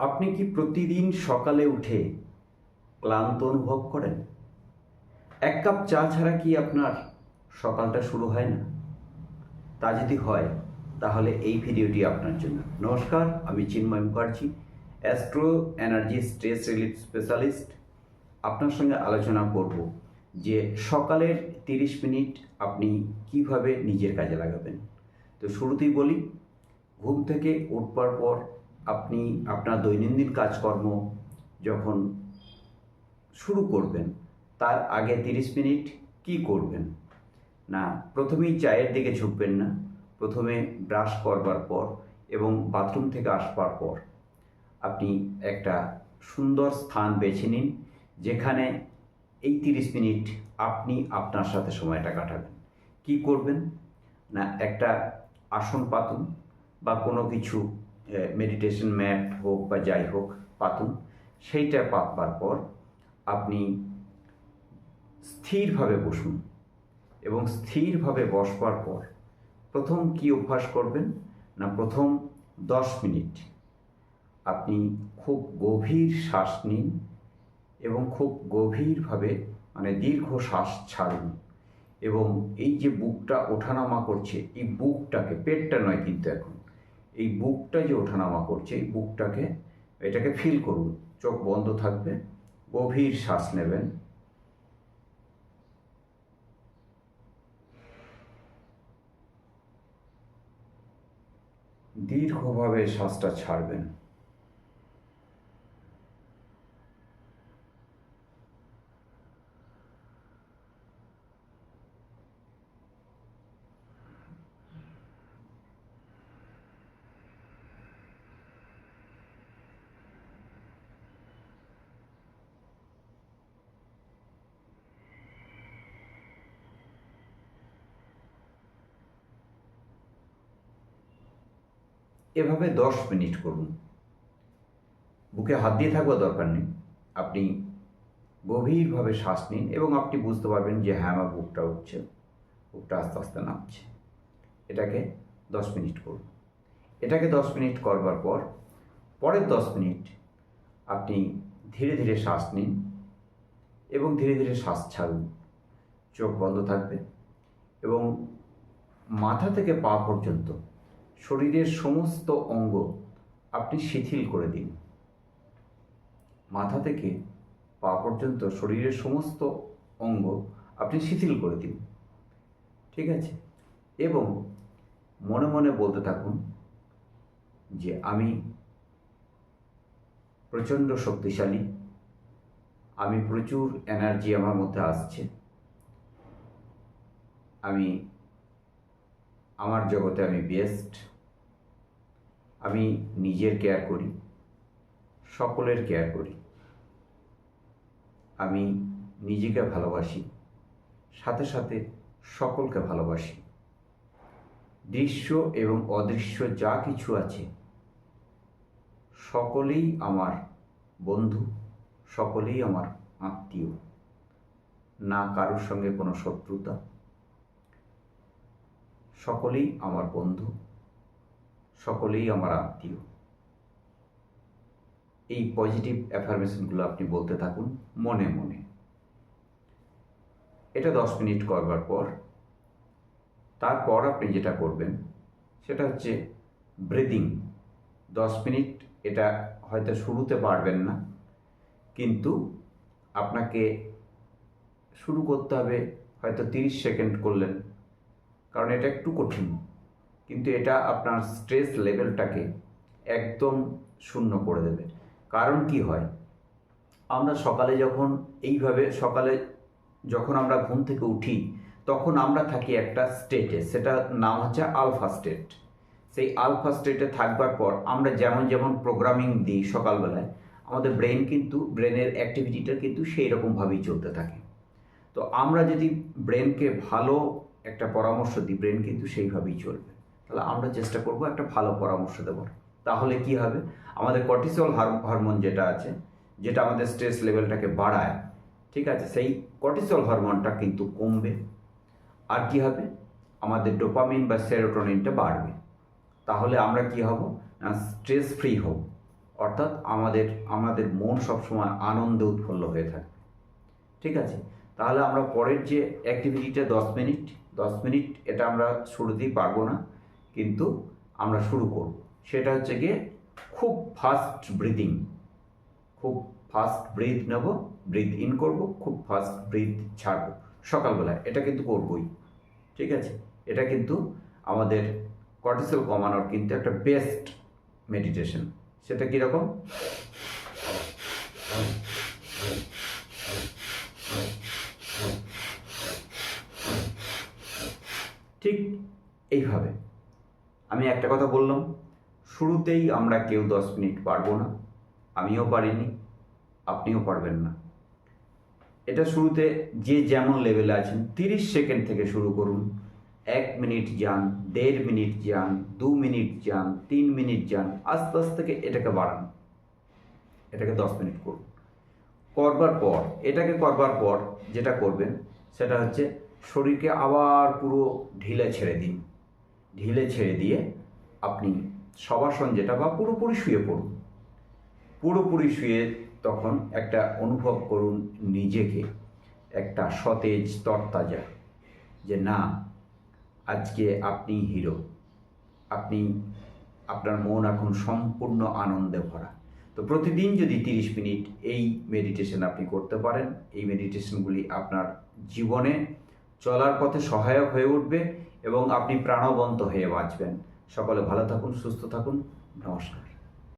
আপনি কি প্রতিদিন সকালে উঠে ক্লান্ত অনুভব করেন? এক কাপ চা ছাড়া কি আপনার সকালটা শুরু হয় না? তা যদি হয় তাহলে এই ভিডিওটি আপনার জন্য। নমস্কার, আমি Chinmoy Mukherjee, astro energy stress relief specialist. আপনার সঙ্গে আলোচনা করব যে সকালের 30 মিনিট আপনি কিভাবে নিজের কাজে লাগাবেন। তো শুরুতেই বলি, ঘুম থেকে উঠবার পর আপনি আপনার দৈনন্দিন কাজকর্ম যখন শুরু করবেন তার আগে 30 মিনিট কি করবেন না, প্রথমেই চায়ের দিকে ঝুঁকবেন না। প্রথমে ব্রাশ করবার পর এবং বাথরুম থেকে আসবার পর আপনি একটা সুন্দর স্থান বেছে নিন, যেখানে এই 30 মিনিট আপনি আপনার সাথে সময়টা কাটাবেন। কি করবেন না, একটা আসন পাতুন বা কোনো কিছু মেডিটেশন ম্যাট হোক বা যাই হোক পাতুন। সেইটা পাতবার পর আপনি স্থিরভাবে বসুন এবং স্থিরভাবে বসবার পর প্রথম কি অভ্যাস করবেন না, প্রথম 10 মিনিট আপনি খুব গভীর শ্বাস নিন এবং খুব গভীরভাবে দীর্ঘ শ্বাস ছাড়ুন। এবং এই যে বুকটা ওঠানামা করছে, এই বুকটাকে, পেটটা নয় কিন্তু এখন, এই বুকটা যে ওঠানামা করছে, এই এটাকে ফিল করুন। চোখ বন্ধ থাকবে, গভীর শ্বাস নেবেন, দীর্ঘভাবে শ্বাসটা ছাড়বেন। এভাবে 10 মিনিট করুন। বুকে হাত দিয়ে থাকবার দরকার নেই, আপনি গভীরভাবে শ্বাস নিন এবং আপনি বুঝতে পারবেন যে হ্যাঁ, আমার বুকটা উঠছে, বুকটা আস্তে আস্তে নামছে। এটাকে 10 মিনিট করুন। এটাকে 10 মিনিট করবার পর পরের 10 মিনিট আপনি ধীরে ধীরে শ্বাস নিন এবং ধীরে ধীরে শ্বাস ছাড়ুন। চোখ বন্ধ থাকবে এবং মাথা থেকে পা পর্যন্ত শরীরের সমস্ত অঙ্গ আপনি শিথিল করে দিন। মাথা থেকে পা পর্যন্ত শরীরের সমস্ত অঙ্গ আপনি শিথিল করে দিন, ঠিক আছে? এবং মনে মনে বলতে থাকুন যে আমি প্রচণ্ড শক্তিশালী, আমি প্রচুর এনার্জি আমার মধ্যে আসছে, আমি আমার জগতে আমি বেস্ট, আমি নিজের কেয়ার করি, সকলের কেয়ার করি, আমি নিজেকে ভালোবাসি, সাথে সাথে সকলকে ভালোবাসি। দৃশ্য এবং অদৃশ্য যা কিছু আছে সকলেই আমার বন্ধু, সকলেই আমার আত্মীয়, না কারোর সঙ্গে কোনো শত্রুতা, সকলেই আমার বন্ধু, সকলেই আমার আত্মীয়। এই পজিটিভ অ্যাফার্মেশনগুলো আপনি বলতে থাকুন মনে মনে। এটা 10 মিনিট করবার পর তারপর আপনি যেটা করবেন সেটা হচ্ছে ব্রিদিং। 10 মিনিট এটা হয়তো শুরুতে পারবেন না, কিন্তু আপনাকে শুরু করতে হবে হয়তো 30 সেকেন্ড করলেন, কারণ এটা একটু কঠিন, কিন্তু এটা আপনার স্ট্রেস লেভেলটাকে একদম শূন্য করে দেবে। কারণ কি হয়, আমরা সকালে যখন আমরা ঘুম থেকে উঠি তখন আমরা থাকি একটা স্টেটে, সেটা নাম হচ্ছে আলফা স্টেট। সেই আলফা স্টেটে থাকবার পর আমরা যেমন যেমন প্রোগ্রামিং দিই সকালবেলায়, আমাদের ব্রেনের অ্যাক্টিভিটিটা কিন্তু সেই রকমভাবেই চলতে থাকে। তো আমরা যদি ব্রেনকে ভালো একটা পরামর্শ দিই, ব্রেন কিন্তু সেইভাবেই চলবে। তাহলে আমরা চেষ্টা করব একটা ভালো পরামর্শ দেওয়ার। তাহলে কি হবে, আমাদের কর্টিসল হরমোন যেটা আছে, যেটা আমাদের স্ট্রেস লেভেলটাকে বাড়ায়, ঠিক আছে, সেই কর্টিসল হরমোনটা কিন্তু কমবে। আর কি হবে, আমাদের ডোপামিন বা সেরোটোনিনটা বাড়বে। তাহলে আমরা কি হব না, স্ট্রেস ফ্রি হব। অর্থাৎ আমাদের মন সবসময় আনন্দে উৎফুল্ল হয়ে থাকে। ঠিক আছে, তাহলে আমরা পরের যে অ্যাক্টিভিটিটা 10 মিনিট এটা আমরা শুরুতেই পারবো না, কিন্তু আমরা শুরু করব। সেটা হচ্ছে গিয়ে খুব ফাস্ট ব্রিদিং, খুব ফাস্ট ব্রিথ নেব, ব্রিথ ইন করব, খুব ফাস্ট ব্রিথ ছাড়বো সকালবেলায়। এটা কিন্তু করবই। ঠিক আছে, এটা কিন্তু আমাদের কর্টিসল কমানোর কিন্তু একটা বেস্ট মেডিটেশন। সেটা কীরকম? ঠিক এইভাবে আমি একটা কথা বললাম, শুরুতেই আমরা কেউ 10 মিনিট পারবো না, আমিও পারিনি, আপনিও পারবেন না। এটা শুরুতে যে যেমন লেভেলে আছেন 30 সেকেন্ড থেকে শুরু করুন। 1 মিনিট যান, 1.5 মিনিট যান, 2 মিনিট যান, 3 মিনিট যান, আস্তে আস্তে এটাকে বাড়ান, এটাকে 10 মিনিট করুন। এটাকে করবার পর যেটা করবেন সেটা হচ্ছে শরীরকে আবার পুরো ঢিলে ছেড়ে দিন। ঢিলে ছেড়ে দিয়ে আপনি শবাসন যেটা বা পুরোপুরি শুয়ে পড়ুন। পুরোপুরি শুয়ে তখন একটা অনুভব করুন নিজেকে একটা সতেজ তরতাজা, যে না, আজকে আপনি হিরো, আপনার মন এখন সম্পূর্ণ আনন্দে ভরা। তো প্রতিদিন যদি 30 মিনিট এই মেডিটেশন আপনি করতে পারেন, এই মেডিটেশনগুলি আপনার জীবনে চলার পথে সহায়ক হয়ে উঠবে এবং আপনি প্রাণবন্ত হয়ে বাঁচবেন। সকলে ভালো থাকুন, সুস্থ থাকুন, নমস্কার।